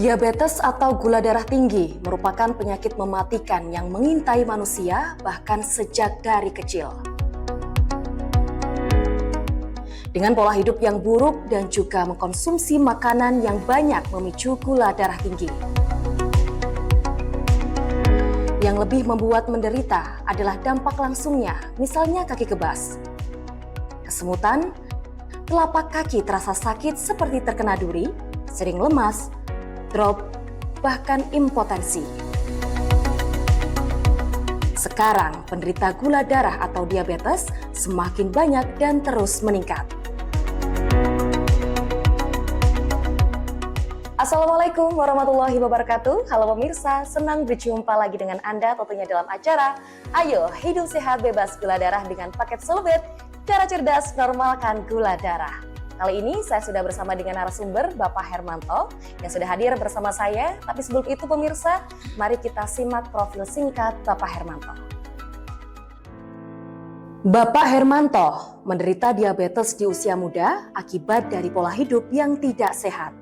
Diabetes atau gula darah tinggi merupakan penyakit mematikan yang mengintai manusia bahkan sejak dari kecil. Dengan pola hidup yang buruk dan juga mengkonsumsi makanan yang banyak memicu gula darah tinggi. Yang lebih membuat menderita adalah dampak langsungnya, misalnya kaki kebas, kesemutan, telapak kaki terasa sakit seperti terkena duri, sering lemas, drop, bahkan impotensi. Sekarang, penderita gula darah atau diabetes semakin banyak dan terus meningkat. Assalamualaikum warahmatullahi wabarakatuh. Halo pemirsa, senang berjumpa lagi dengan Anda tentunya dalam acara Ayo Hidup Sehat Bebas Gula Darah dengan paket Solubed, cara cerdas normalkan gula darah. Kali ini saya sudah bersama dengan narasumber Bapak Hermanto yang sudah hadir bersama saya. Tapi sebelum itu pemirsa, mari kita simak profil singkat Bapak Hermanto. Bapak Hermanto menderita diabetes di usia muda akibat dari pola hidup yang tidak sehat.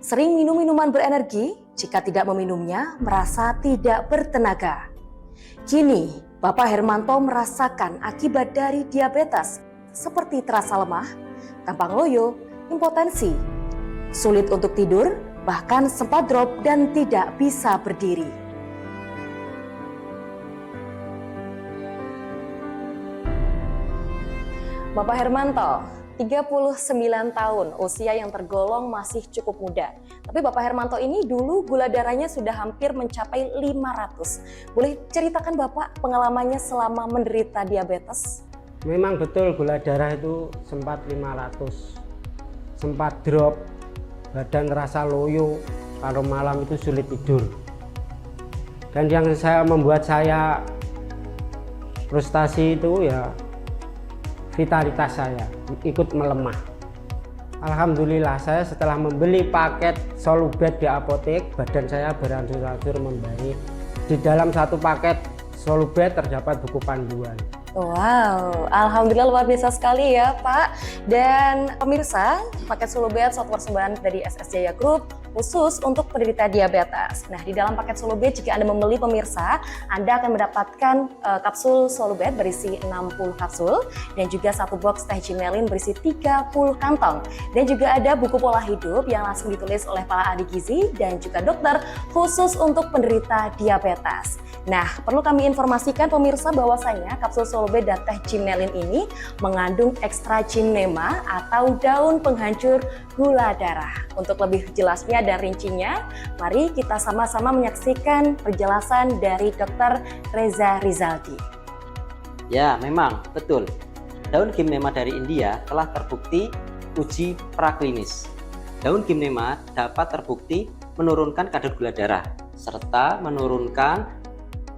Sering minum minuman berenergi, jika tidak meminumnya merasa tidak bertenaga. Kini, Bapak Hermanto merasakan akibat dari diabetes seperti terasa lemah, gampang loyo, impotensi, sulit untuk tidur, bahkan sempat drop dan tidak bisa berdiri. Bapak Hermanto, 39 tahun, usia yang tergolong masih cukup muda. Tapi Bapak Hermanto ini dulu gula darahnya sudah hampir mencapai 500. Boleh ceritakan Bapak pengalamannya selama menderita diabetes? Memang betul gula darah itu sempat 500, sempat drop, badan terasa loyo, kalau malam itu sulit tidur. Dan yang membuat saya frustasi itu ya vitalitas saya ikut melemah. Alhamdulillah saya setelah membeli paket Solubed di apotek, badan saya berangsur-angsur membaik. Di dalam satu paket Solubed terdapat buku panduan. Wow, alhamdulillah luar biasa sekali ya Pak. Dan pemirsa, paket Solubed suatu persembahan dari SS Jaya Group khusus untuk penderita diabetes. Nah, di dalam paket Solubed jika Anda membeli pemirsa, Anda akan mendapatkan kapsul Solubed berisi 60 kapsul dan juga satu box teh Jimelin berisi 30 kantong. Dan juga ada buku pola hidup yang langsung ditulis oleh para ahli gizi dan juga dokter khusus untuk penderita diabetes. Nah, perlu kami informasikan pemirsa bahwasanya kapsul Solubed dan teh Jimelin ini mengandung ekstra gymnema atau daun penghancur gula darah. Untuk lebih jelasnya dan rincinya, mari kita sama-sama menyaksikan penjelasan dari Dr. Reza Rizaldi. Ya, memang betul. Daun gymnema dari India telah terbukti uji praklinis. Daun gymnema dapat terbukti menurunkan kadar gula darah serta menurunkan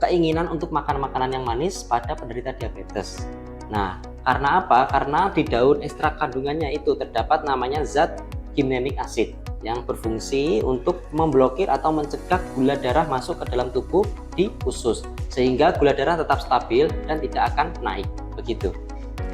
keinginan untuk makan makanan yang manis pada penderita diabetes. Nah, karena apa? Karena di daun ekstrak kandungannya itu terdapat namanya zat gymnemic acid yang berfungsi untuk memblokir atau mencegah gula darah masuk ke dalam tubuh di usus, sehingga gula darah tetap stabil dan tidak akan naik. Begitu.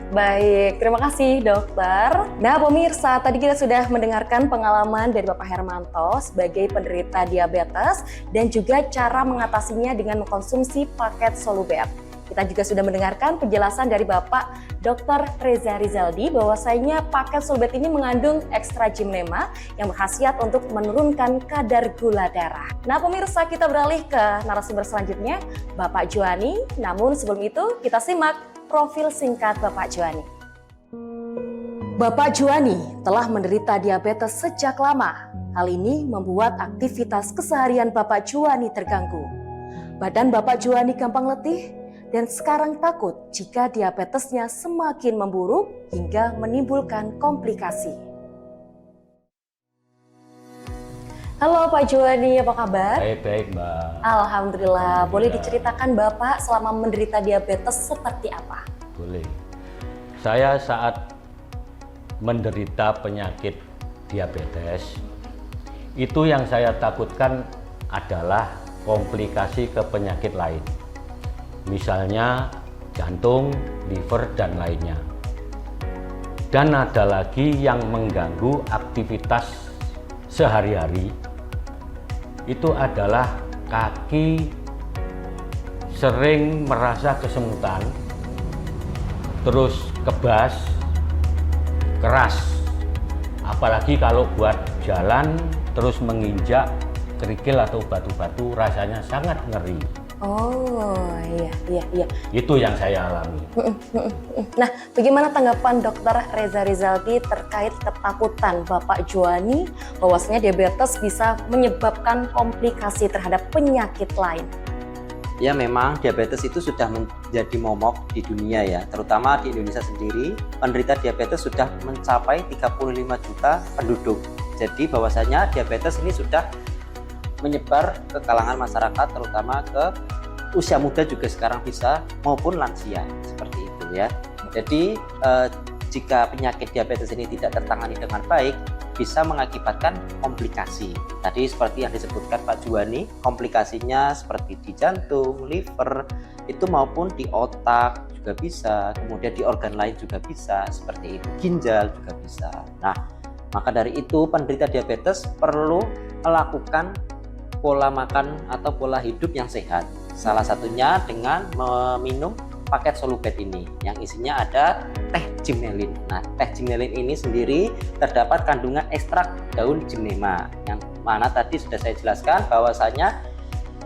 Baik, terima kasih dokter. Nah pemirsa, tadi kita sudah mendengarkan pengalaman dari Bapak Hermanto sebagai penderita diabetes dan juga cara mengatasinya dengan mengkonsumsi paket Solubed. Kita juga sudah mendengarkan penjelasan dari Bapak Dr. Reza Rizaldi bahwasanya paket Solubed ini mengandung ekstra gymnema yang berkhasiat untuk menurunkan kadar gula darah. Nah pemirsa, kita beralih ke narasumber selanjutnya, Bapak Juwani. Namun sebelum itu kita simak profil singkat Bapak Juwani. Bapak Juwani telah menderita diabetes sejak lama. Hal ini membuat aktivitas keseharian Bapak Juwani terganggu. Badan Bapak Juwani gampang letih dan sekarang takut jika diabetesnya semakin memburuk hingga menimbulkan komplikasi. Halo Pak Juwani, apa kabar? Baik Mbak. Alhamdulillah. Boleh diceritakan Bapak selama menderita diabetes seperti apa? Boleh. Saya saat menderita penyakit diabetes, itu yang saya takutkan adalah komplikasi ke penyakit lain. Misalnya jantung, liver, dan lainnya. Dan ada lagi yang mengganggu aktivitas sehari-hari itu adalah kaki sering merasa kesemutan, terus kebas, keras, apalagi kalau buat jalan terus menginjak kerikil atau batu-batu rasanya sangat ngeri. Oh iya. Itu yang saya alami. Nah, bagaimana tanggapan Dokter Reza Rizaldi terkait ketakutan Bapak Juwani bahwasanya diabetes bisa menyebabkan komplikasi terhadap penyakit lain? Ya memang diabetes itu sudah menjadi momok di dunia ya, terutama di Indonesia sendiri. Penderita diabetes sudah mencapai 35 juta penduduk. Jadi bahwasanya diabetes ini sudah menyebar ke kalangan masyarakat, terutama ke usia muda juga sekarang bisa, maupun lansia, seperti itu ya. Jadi jika penyakit diabetes ini tidak tertangani dengan baik, bisa mengakibatkan komplikasi. Tadi seperti yang disebutkan Pak Juwani, komplikasinya seperti di jantung, liver, itu maupun di otak juga bisa, kemudian di organ lain juga bisa, seperti itu, ginjal juga bisa. Nah, maka dari itu penderita diabetes perlu melakukan pola makan atau pola hidup yang sehat. Salah satunya dengan meminum paket Solubed ini yang isinya ada teh Gimnelin. Nah, teh Gimnelin ini sendiri terdapat kandungan ekstrak daun Gymnema yang mana tadi sudah saya jelaskan bahwasanya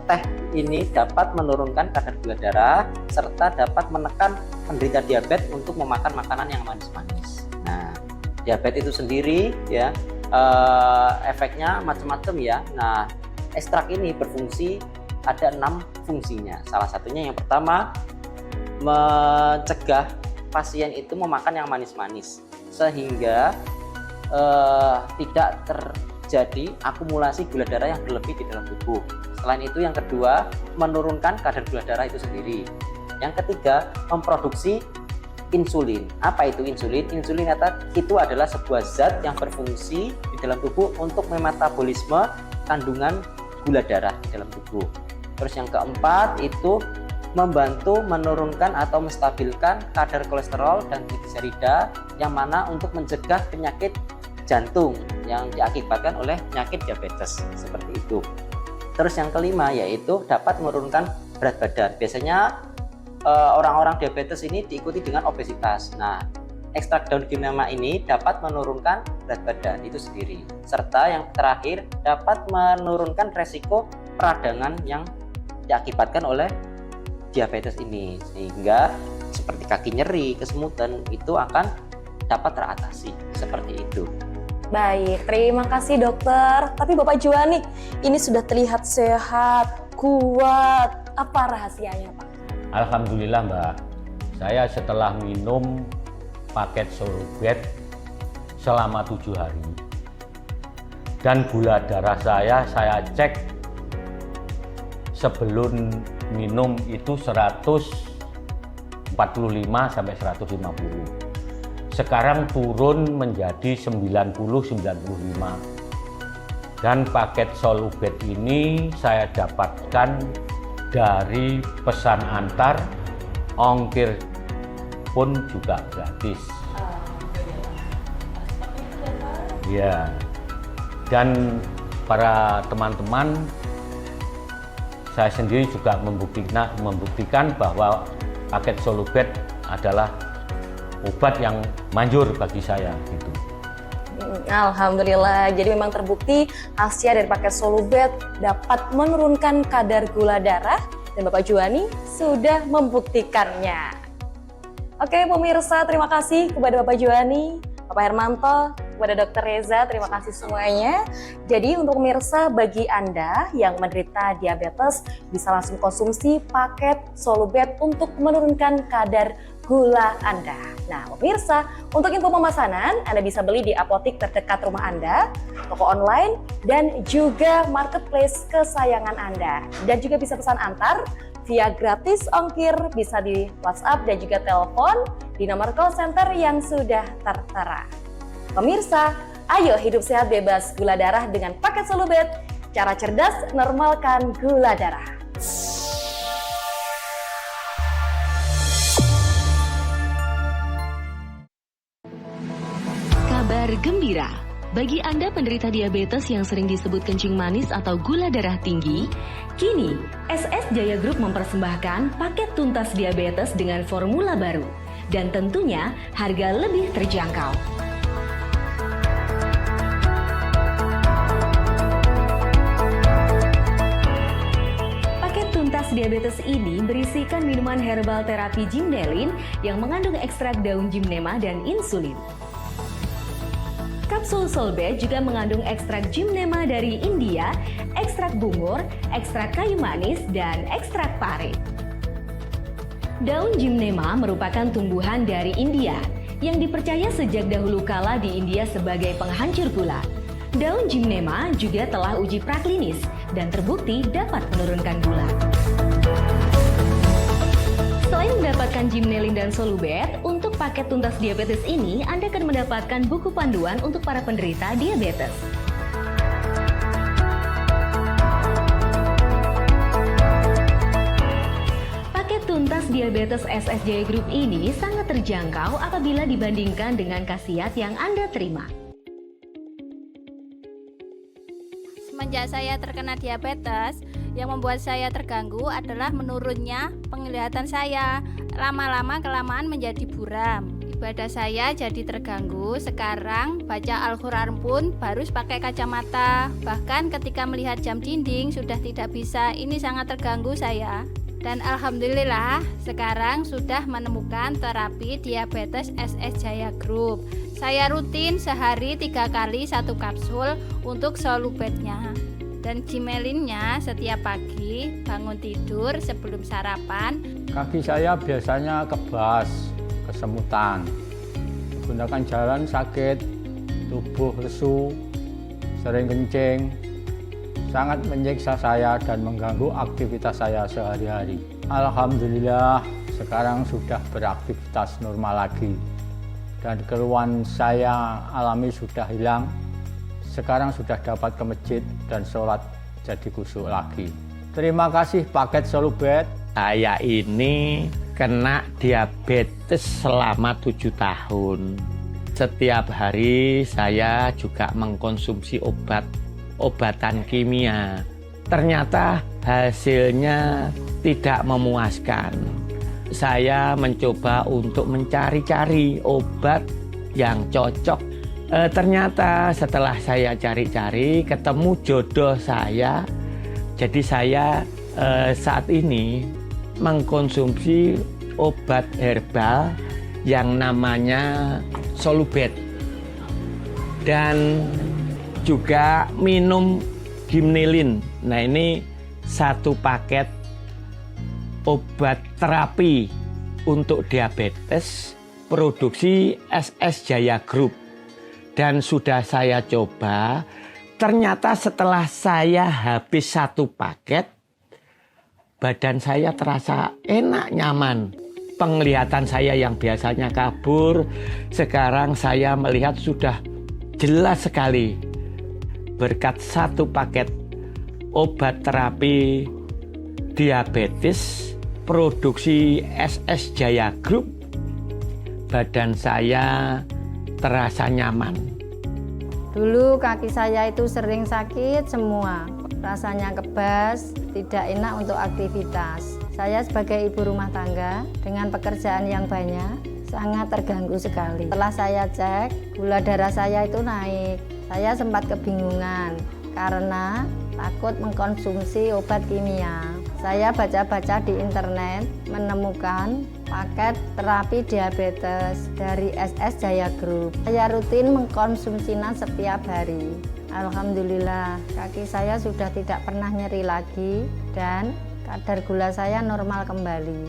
teh ini dapat menurunkan kadar gula darah serta dapat menekan penderita diabetes untuk memakan makanan yang manis-manis. Nah, diabetes itu sendiri ya efeknya macam-macam ya. Nah, ekstrak ini berfungsi ada 6 fungsinya. Salah satunya yang pertama mencegah pasien itu memakan yang manis-manis sehingga tidak terjadi akumulasi gula darah yang berlebih di dalam tubuh. Selain itu yang kedua menurunkan kadar gula darah itu sendiri. Yang ketiga memproduksi insulin. Apa itu insulin? Insulin itu adalah sebuah zat yang berfungsi di dalam tubuh untuk memetabolisme kandungan gula darah di dalam tubuh. Terus yang keempat itu membantu menurunkan atau menstabilkan kadar kolesterol dan trigliserida yang mana untuk mencegah penyakit jantung yang diakibatkan oleh penyakit diabetes seperti itu. Terus yang kelima yaitu dapat menurunkan berat badan. Biasanya orang-orang diabetes ini diikuti dengan obesitas. Nah, ekstrak daun Gymnema ini dapat menurunkan berat badan itu sendiri. Serta yang terakhir dapat menurunkan resiko peradangan yang diakibatkan oleh diabetes ini, sehingga seperti kaki nyeri, kesemutan itu akan dapat teratasi seperti itu. Baik, terima kasih dokter. Tapi Bapak Juwani, ini sudah terlihat sehat, kuat. Apa rahasianya Pak? Alhamdulillah Mbak, saya setelah minum paket Solubed selama 7 hari dan gula darah saya cek sebelum minum itu 145 sampai 150. Sekarang turun menjadi 90-95. Dan paket Solubed ini saya dapatkan dari pesan antar, ongkir pun juga gratis. Ya. Dan para teman-teman, saya sendiri juga membuktikan bahwa paket Solubed adalah obat yang manjur bagi saya gitu. Alhamdulillah, jadi memang terbukti khasiat dari paket Solubed dapat menurunkan kadar gula darah dan Bapak Juwani sudah membuktikannya. Oke pemirsa, terima kasih kepada Bapak Juwani, Bapak Hermanto, kepada Dokter Reza, terima kasih semuanya. Jadi untuk pemirsa, bagi Anda yang menderita diabetes bisa langsung konsumsi paket Solubed untuk menurunkan kadar gula Anda. Nah pemirsa, untuk info pemesanan Anda bisa beli di apotik terdekat rumah Anda, toko online, dan juga marketplace kesayangan Anda. Dan juga bisa pesan antar via gratis ongkir, bisa di WhatsApp dan juga telepon di nomor call center yang sudah tertera. Pemirsa, ayo hidup sehat bebas gula darah dengan paket Solubed. Cara cerdas normalkan gula darah. Kabar gembira, Bagi Anda penderita diabetes yang sering disebut kencing manis atau gula darah tinggi, kini SS Jaya Group mempersembahkan paket tuntas diabetes dengan formula baru dan tentunya harga lebih terjangkau. Paket tuntas diabetes ini berisikan minuman herbal terapi Gimnelin yang mengandung ekstrak daun gymnema dan insulin. Kapsul Solbet juga mengandung ekstrak gymnema dari India, ekstrak bungur, ekstrak kayu manis, dan ekstrak pare. Daun gymnema merupakan tumbuhan dari India yang dipercaya sejak dahulu kala di India sebagai penghancur gula. Daun gymnema juga telah uji praklinis dan terbukti dapat menurunkan gula. Selain mendapatkan Gimnelin dan Solubet, untuk paket tuntas diabetes ini Anda akan mendapatkan buku panduan untuk para penderita diabetes. Paket tuntas diabetes SS Jaya Group ini sangat terjangkau apabila dibandingkan dengan khasiat yang Anda terima. Semenjak saya terkena diabetes, yang membuat saya terganggu adalah menurunnya penglihatan saya. Lama-lama kelamaan menjadi buram. Ibadah saya jadi terganggu. Sekarang baca Al-Quran pun harus pakai kacamata. Bahkan ketika melihat jam dinding sudah tidak bisa. Ini sangat terganggu saya. Dan alhamdulillah sekarang sudah menemukan terapi diabetes SS Jaya Group. Saya rutin sehari 3 kali 1 kapsul untuk Solubetnya. Dan Gimnelinnya setiap pagi bangun tidur sebelum sarapan. Kaki saya biasanya kebas, kesemutan. Gunakan jalan sakit, tubuh lesu, sering kencing. Sangat menyiksa saya dan mengganggu aktivitas saya sehari-hari. Alhamdulillah sekarang sudah beraktivitas normal lagi. Dan keluhan saya alami sudah hilang. Sekarang sudah dapat ke masjid dan sholat jadi khusyuk lagi. Terima kasih paket Solubet. Saya ini kena diabetes selama 7 tahun. Setiap hari saya juga mengkonsumsi obatan kimia. Ternyata hasilnya tidak memuaskan. Saya mencoba untuk mencari-cari obat yang cocok. Ternyata setelah saya cari-cari ketemu jodoh saya. Jadi saya saat ini mengkonsumsi obat herbal yang namanya Solubet dan juga minum Gimnelin. Nah, ini 1 paket obat terapi untuk diabetes produksi SS Jaya Group. Dan sudah saya coba, ternyata setelah saya habis 1 paket, badan saya terasa enak, nyaman. Penglihatan saya yang biasanya kabur, sekarang saya melihat sudah jelas sekali. Berkat 1 paket obat terapi diabetes produksi SS Jaya Group, badan saya terasa nyaman. Dulu kaki saya itu sering sakit semua, rasanya kebas, tidak enak untuk aktivitas. Saya sebagai ibu rumah tangga dengan pekerjaan yang banyak, sangat terganggu sekali. Setelah saya cek, gula darah saya itu naik. Saya sempat kebingungan karena takut mengkonsumsi obat kimia. Saya baca-baca di internet, menemukan paket terapi diabetes dari SS Jaya Group. Saya rutin mengkonsumsinya setiap hari. Alhamdulillah, kaki saya sudah tidak pernah nyeri lagi dan kadar gula saya normal kembali.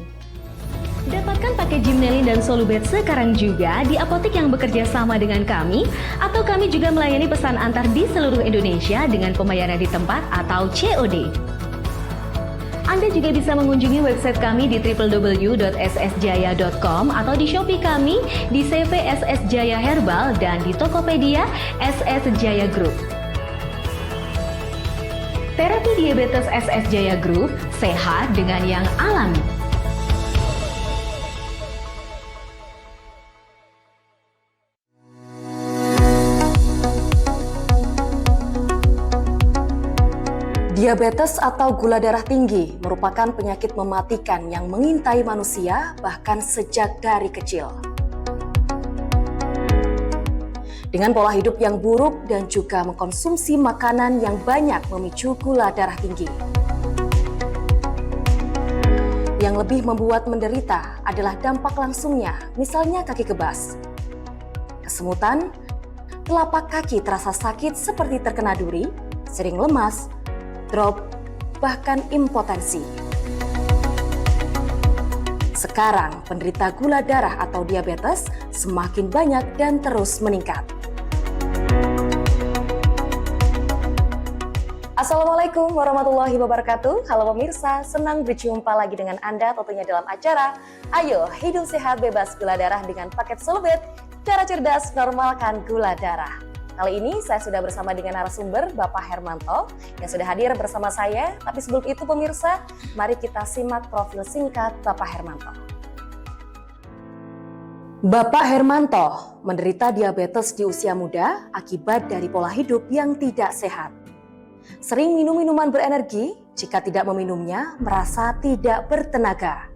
Dapatkan paket Gimnelin dan Solubet sekarang juga di apotek yang bekerja sama dengan kami, atau kami juga melayani pesan antar di seluruh Indonesia dengan pembayaran di tempat atau COD. Anda juga bisa mengunjungi website kami di www.ssjaya.com atau di Shopee kami di CV SS Jaya Herbal dan di Tokopedia SS Jaya Group. Terapi diabetes SS Jaya Group, sehat dengan yang alami. Diabetes atau gula darah tinggi merupakan penyakit mematikan yang mengintai manusia bahkan sejak dari kecil. Dengan pola hidup yang buruk dan juga mengkonsumsi makanan yang banyak memicu gula darah tinggi. Yang lebih membuat menderita adalah dampak langsungnya, misalnya kaki kebas, kesemutan, telapak kaki terasa sakit seperti terkena duri, sering lemas, drop, bahkan impotensi. Sekarang, penderita gula darah atau diabetes semakin banyak dan terus meningkat. Assalamualaikum warahmatullahi wabarakatuh. Halo pemirsa, senang berjumpa lagi dengan Anda tentunya dalam acara Ayo Hidup Sehat Bebas Gula Darah dengan paket Solubed, cara cerdas normalkan gula darah. Kali ini saya sudah bersama dengan narasumber Bapak Hermanto yang sudah hadir bersama saya. Tapi sebelum itu pemirsa, mari kita simak profil singkat Bapak Hermanto. Bapak Hermanto menderita diabetes di usia muda akibat dari pola hidup yang tidak sehat. Sering minum minuman berenergi, jika tidak meminumnya merasa tidak bertenaga.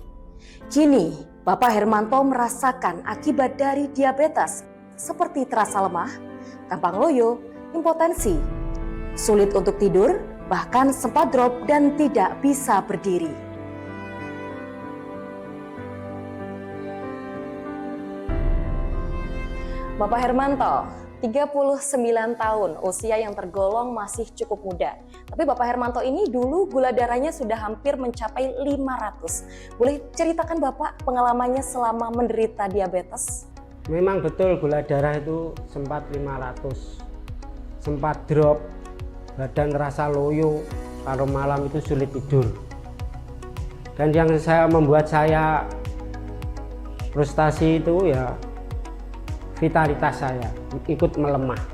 Kini, Bapak Hermanto merasakan akibat dari diabetes seperti terasa lemah, gampang loyo, impotensi, sulit untuk tidur, bahkan sempat drop dan tidak bisa berdiri. Bapak Hermanto, 39 tahun, usia yang tergolong masih cukup muda. Tapi Bapak Hermanto ini dulu gula darahnya sudah hampir mencapai 500. Boleh ceritakan Bapak pengalamannya selama menderita diabetes? Memang betul gula darah itu sempat 500, sempat drop, badan terasa loyo, kalau malam itu sulit tidur. Dan yang membuat saya frustasi itu ya vitalitas saya ikut melemah.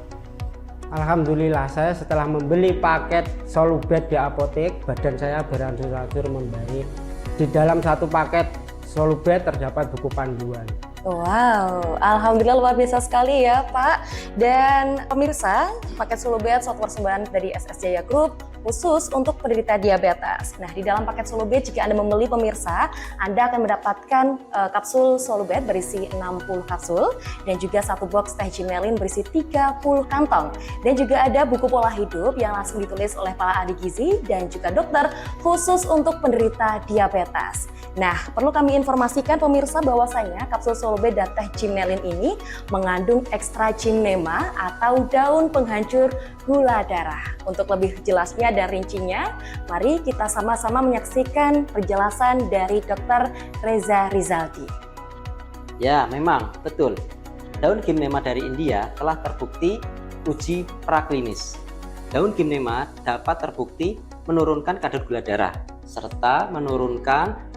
Alhamdulillah saya setelah membeli paket Solubed di apotek, badan saya berangsur-angsur membaik. Di dalam satu paket Solubed terdapat buku panduan. Wow, alhamdulillah luar biasa sekali ya Pak. Dan pemirsa, paket Solubed suatu persembahan dari SS Jaya Group khusus untuk penderita diabetes. Nah, di dalam paket Solubed jika Anda membeli pemirsa, Anda akan mendapatkan kapsul Solubed berisi 60 kapsul dan juga satu box teh Jimelin berisi 30 kantong. Dan juga ada buku pola hidup yang langsung ditulis oleh para ahli gizi dan juga dokter khusus untuk penderita diabetes. Nah, perlu kami informasikan pemirsa bahwasanya kapsul Solubed dan teh Jimelin ini mengandung ekstra gymnema atau daun penghancur gula darah. Untuk lebih jelasnya dan rincinya, mari kita sama-sama menyaksikan penjelasan dari Dr. Reza Rizaldi. Ya, memang betul. Daun gymnema dari India telah terbukti uji praklinis. Daun gymnema dapat terbukti menurunkan kadar gula darah serta menurunkan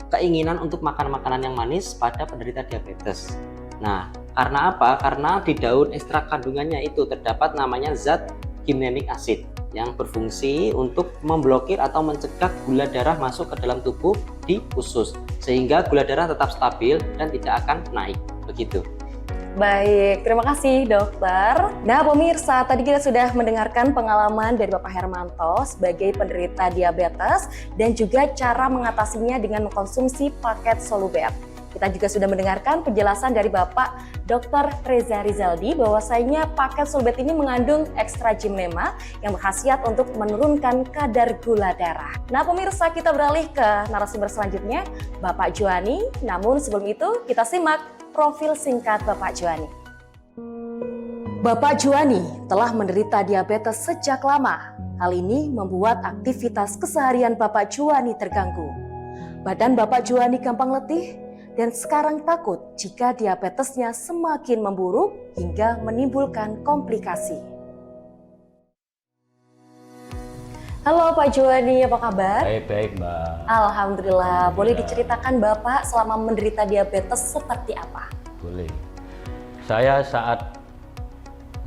keinginan untuk makan makanan yang manis pada penderita diabetes. Nah, karena apa? Karena di daun ekstrak kandungannya itu terdapat namanya zat gymnemic acid yang berfungsi untuk memblokir atau mencegah gula darah masuk ke dalam tubuh di usus, sehingga gula darah tetap stabil dan tidak akan naik. Begitu. Baik, terima kasih dokter. Nah pemirsa, tadi kita sudah mendengarkan pengalaman dari Bapak Hermanto sebagai penderita diabetes dan juga cara mengatasinya dengan mengkonsumsi paket Solubed. Kita juga sudah mendengarkan penjelasan dari Bapak Dr. Reza Rizaldi bahwasanya paket Solubed ini mengandung ekstra gymnema yang berkhasiat untuk menurunkan kadar gula darah. Nah pemirsa, kita beralih ke narasumber selanjutnya, Bapak Juwani. Namun sebelum itu kita simak profil singkat Bapak Juwani. Bapak Juwani telah menderita diabetes sejak lama. Hal ini membuat aktivitas keseharian Bapak Juwani terganggu. Badan Bapak Juwani gampang letih dan sekarang takut jika diabetesnya semakin memburuk hingga menimbulkan komplikasi. Halo Pak Juwani, apa kabar? Baik-baik Mbak. Alhamdulillah. Boleh diceritakan Bapak selama menderita diabetes seperti apa? Boleh. Saya saat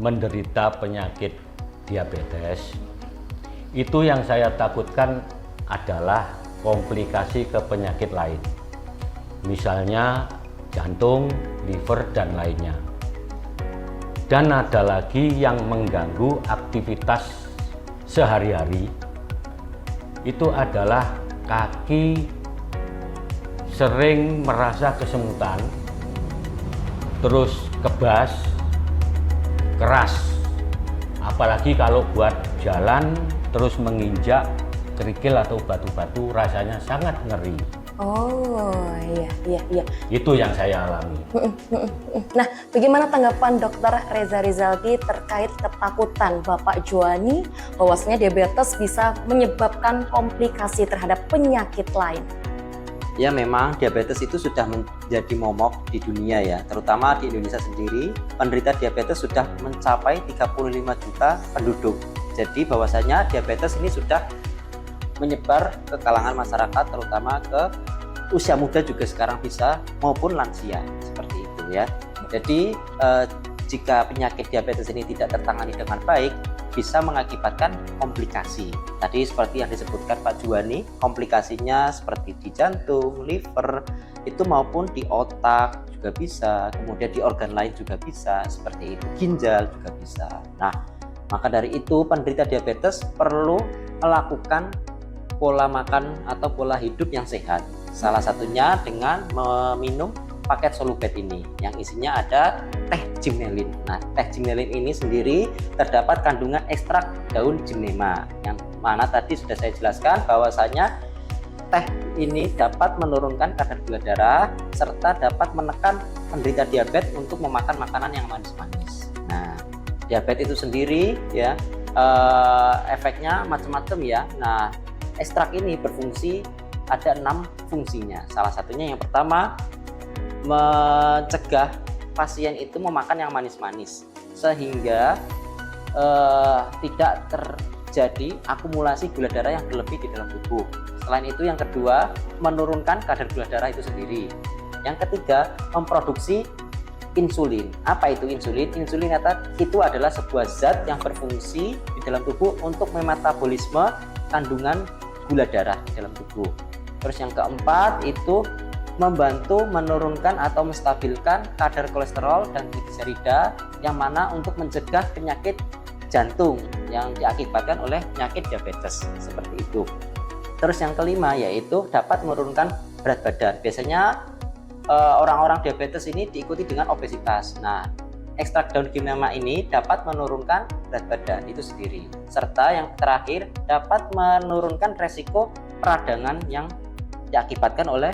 menderita penyakit diabetes, itu yang saya takutkan adalah komplikasi ke penyakit lain. Misalnya jantung, liver, dan lainnya. Dan ada lagi yang mengganggu aktivitas sehari-hari itu adalah kaki sering merasa kesemutan, terus kebas, keras. Apalagi kalau buat jalan terus menginjak kerikil atau batu-batu rasanya sangat ngeri. Oh, iya. Itu yang saya alami. Nah, bagaimana tanggapan Dokter Reza Rizaldi terkait ketakutan Bapak Juwani bahwasanya diabetes bisa menyebabkan komplikasi terhadap penyakit lain? Ya, memang diabetes itu sudah menjadi momok di dunia ya, terutama di Indonesia sendiri. Penderita diabetes sudah mencapai 35 juta penduduk. Jadi bahwasanya diabetes ini sudah menyebar ke kalangan masyarakat, terutama ke usia muda juga sekarang bisa, maupun lansia, seperti itu ya. Jadi jika penyakit diabetes ini tidak tertangani dengan baik, bisa mengakibatkan komplikasi. Tadi seperti yang disebutkan Pak Juwani, komplikasinya seperti di jantung, liver, itu maupun di otak juga bisa, kemudian di organ lain juga bisa, seperti itu, ginjal juga bisa. Nah, maka dari itu penderita diabetes perlu melakukan pola makan atau pola hidup yang sehat. Salah satunya dengan meminum paket Solubed ini yang isinya ada teh gimnelin. Nah, teh gimnelin ini sendiri terdapat kandungan ekstrak daun gymnema yang mana tadi sudah saya jelaskan bahwasanya teh ini dapat menurunkan kadar gula darah serta dapat menekan penderita diabetes untuk memakan makanan yang manis-manis. Nah, diabetes itu sendiri ya efeknya macam-macam ya. Nah, ekstrak ini berfungsi, ada 6 fungsinya. Salah satunya yang pertama, mencegah pasien itu memakan yang manis-manis sehingga tidak terjadi akumulasi gula darah yang berlebih di dalam tubuh. Selain itu yang kedua, menurunkan kadar gula darah itu sendiri. Yang ketiga, memproduksi insulin. Apa itu insulin? Insulin itu adalah sebuah zat yang berfungsi di dalam tubuh untuk memetabolisme kandungan gula darah di dalam tubuh. Terus yang keempat itu membantu menurunkan atau menstabilkan kadar kolesterol dan trigliserida yang mana untuk mencegah penyakit jantung yang diakibatkan oleh penyakit diabetes seperti itu. Terus yang kelima yaitu dapat menurunkan berat badan. Biasanya orang-orang diabetes ini diikuti dengan obesitas. Nah, ekstrak daun gymnema ini dapat menurunkan berat badan itu sendiri. Serta yang terakhir dapat menurunkan resiko peradangan yang diakibatkan oleh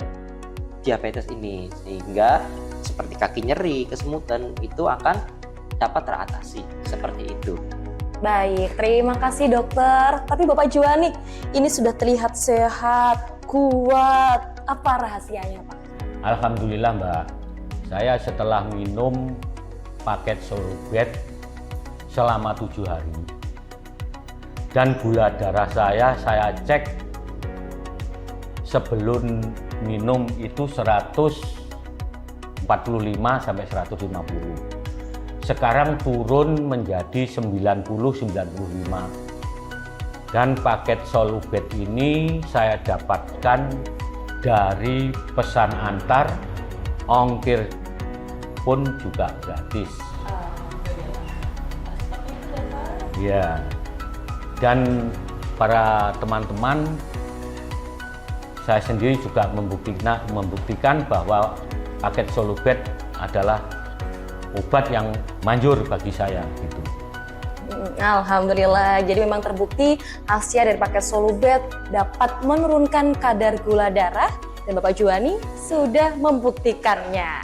diabetes ini. Sehingga seperti kaki nyeri, kesemutan itu akan dapat teratasi. Seperti itu. Baik, terima kasih dokter. Tapi Bapak Juwani, ini sudah terlihat sehat, kuat. Apa rahasianya Pak? Alhamdulillah Mbak, saya setelah minum paket Solubed selama 7 hari dan gula darah saya cek sebelum minum itu 145 sampai 150. Sekarang turun menjadi 90-95. Dan paket Solubed ini saya dapatkan dari pesan antar, ongkir pun juga gratis. Ya, dan para teman-teman, saya sendiri juga membuktikan bahwa paket Solubed adalah obat yang manjur bagi saya gitu. Alhamdulillah, jadi memang terbukti khasiat dari paket Solubed dapat menurunkan kadar gula darah dan Bapak Juwani sudah membuktikannya.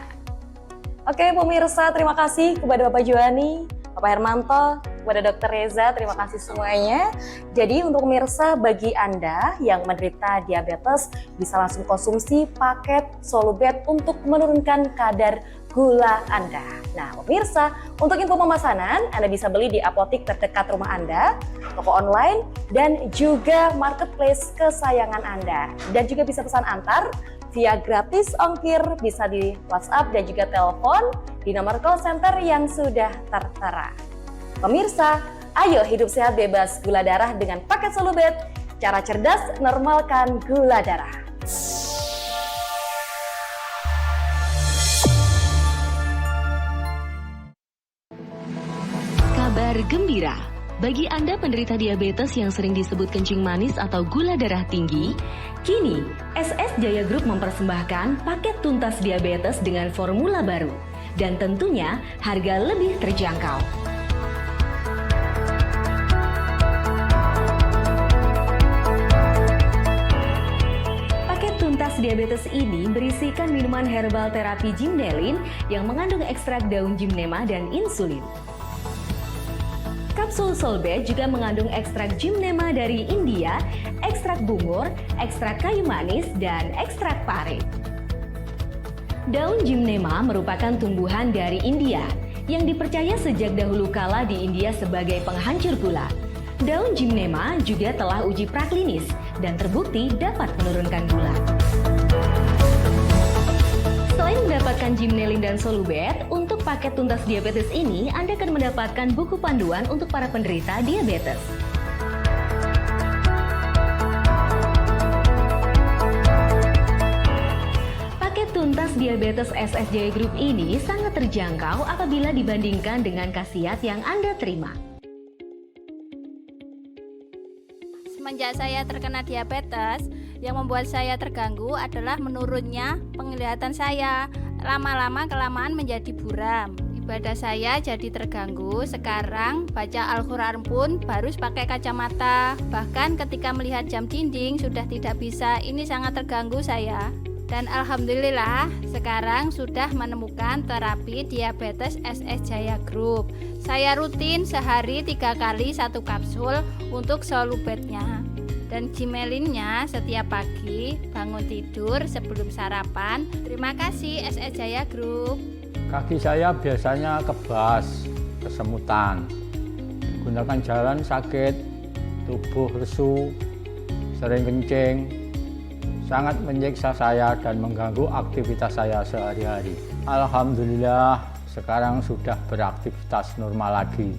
Oke pemirsa, terima kasih kepada Bapak Juwani, Bapak Hermanto, kepada Dokter Reza, terima kasih semuanya. Jadi untuk pemirsa, bagi Anda yang menderita diabetes bisa langsung konsumsi paket Solubed untuk menurunkan kadar gula Anda. Nah pemirsa, untuk info pemesanan Anda bisa beli di apotik terdekat rumah Anda, toko online, dan juga marketplace kesayangan Anda. Dan juga bisa pesan antar via gratis ongkir, bisa di WhatsApp dan juga telepon di nomor call center yang sudah tertera. Pemirsa, ayo hidup sehat bebas gula darah dengan paket Solubed. Cara cerdas normalkan gula darah. Kabar gembira, Bagi Anda penderita diabetes yang sering disebut kencing manis atau gula darah tinggi, kini SS Jaya Group mempersembahkan paket tuntas diabetes dengan formula baru dan tentunya harga lebih terjangkau. Paket tuntas diabetes ini berisikan minuman herbal terapi Gymnelin yang mengandung ekstrak daun gymnema dan insulin. Kapsul Solbet juga mengandung ekstrak gymnema dari India, ekstrak bungur, ekstrak kayu manis, dan ekstrak pare. Daun gymnema merupakan tumbuhan dari India yang dipercaya sejak dahulu kala di India sebagai penghancur gula. Daun gymnema juga telah uji praklinis dan terbukti dapat menurunkan gula. Selain mendapatkan Gymnelin dan Solubet, untuk paket tuntas diabetes ini Anda akan mendapatkan buku panduan untuk para penderita diabetes. Paket tuntas diabetes SS Jaya Group ini sangat terjangkau apabila dibandingkan dengan khasiat yang Anda terima. Semenjak saya terkena diabetes, yang membuat saya terganggu adalah menurunnya penglihatan saya. Lama-lama kelamaan menjadi buram. Ibadah saya jadi terganggu. Sekarang baca Al-Quran pun harus pakai kacamata. Bahkan ketika melihat jam dinding sudah tidak bisa. Ini sangat terganggu saya. Dan alhamdulillah sekarang sudah menemukan terapi diabetes SS Jaya Group. Saya rutin sehari 3 kali 1 kapsul untuk Solubetnya. Dan Gymnelinnya setiap pagi bangun tidur sebelum sarapan. Terima kasih SS Jaya Group. Kaki saya biasanya kebas, kesemutan. Gunakan jalan sakit, tubuh lesu, sering kencing. Sangat menyiksa saya dan mengganggu aktivitas saya sehari-hari. Alhamdulillah sekarang sudah beraktivitas normal lagi.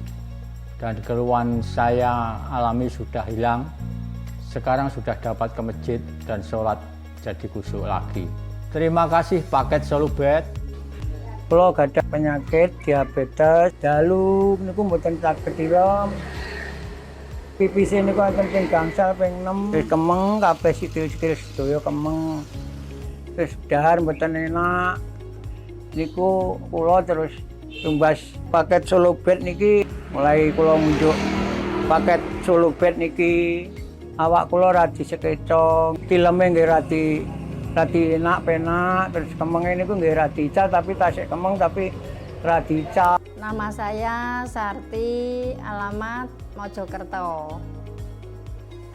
Dan keluhan saya alami sudah hilang. Sekarang sudah dapat ke masjid dan sholat jadi khusyuk lagi. Terima kasih paket Solubet. Kalau ada penyakit diabetes, dalu niku mboten saged direm. Pipis niku enten gangsal ping 6, wis kemeng kabeh sikil-sikil sedaya kemeng. Terus dahar mboten enak. Niku kula terus tumbas paket Solubet niki, mulai kula ngunjuk paket Solubet niki. Awak kula radi sekecong, tileme nggih radi enak penak, terus kemenge niku nggih radi ical tapi tasik kemeng tapi radi ical. Nama saya Sarti, alamat Mojokerto.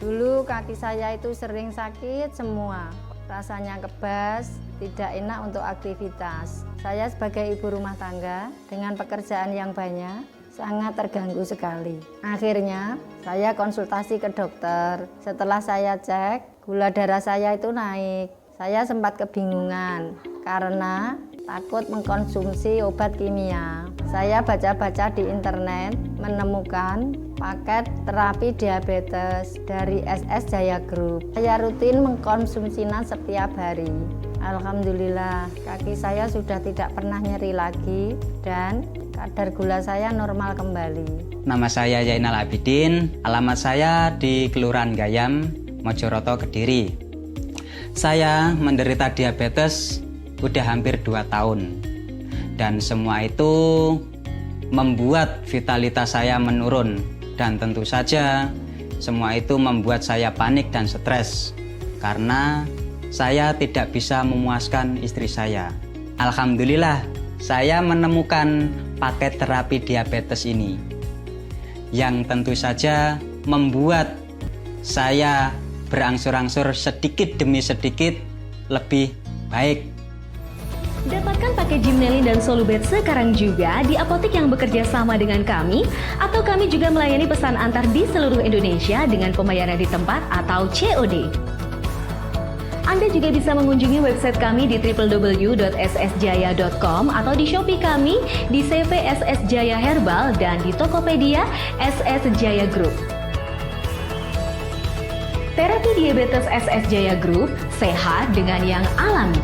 Dulu kaki saya itu sering sakit semua, rasanya kebas, tidak enak untuk aktivitas. Saya sebagai ibu rumah tangga dengan pekerjaan yang banyak, sangat terganggu sekali. Akhirnya saya konsultasi ke dokter. Setelah saya cek, gula darah saya itu naik. Saya sempat kebingungan karena takut mengkonsumsi obat kimia. Saya baca-baca di internet menemukan paket terapi diabetes dari SS Jaya Group. Saya rutin mengkonsumsinya setiap hari. Alhamdulillah, kaki saya sudah tidak pernah nyeri lagi dan kadar gula saya normal kembali. Nama saya Zainal Abidin, alamat saya di Kelurahan Gayam, Mojoroto, Kediri. Saya menderita diabetes udah hampir 2 tahun. Dan semua itu membuat vitalitas saya menurun. Dan tentu saja semua itu membuat saya panik dan stres. Karena saya tidak bisa memuaskan istri saya. Alhamdulillah, saya menemukan paket terapi diabetes ini yang tentu saja membuat saya berangsur-angsur sedikit demi sedikit lebih baik. Dapatkan paket Gymnelin dan Solubet sekarang juga di apotek yang bekerja sama dengan kami, atau kami juga melayani pesan antar di seluruh Indonesia dengan pembayaran di tempat atau COD. Anda juga bisa mengunjungi website kami di www.ssjaya.com atau di Shopee kami di CV SS Jaya Herbal dan di Tokopedia SS Jaya Group. Terapi diabetes SS Jaya Group, sehat dengan yang alami.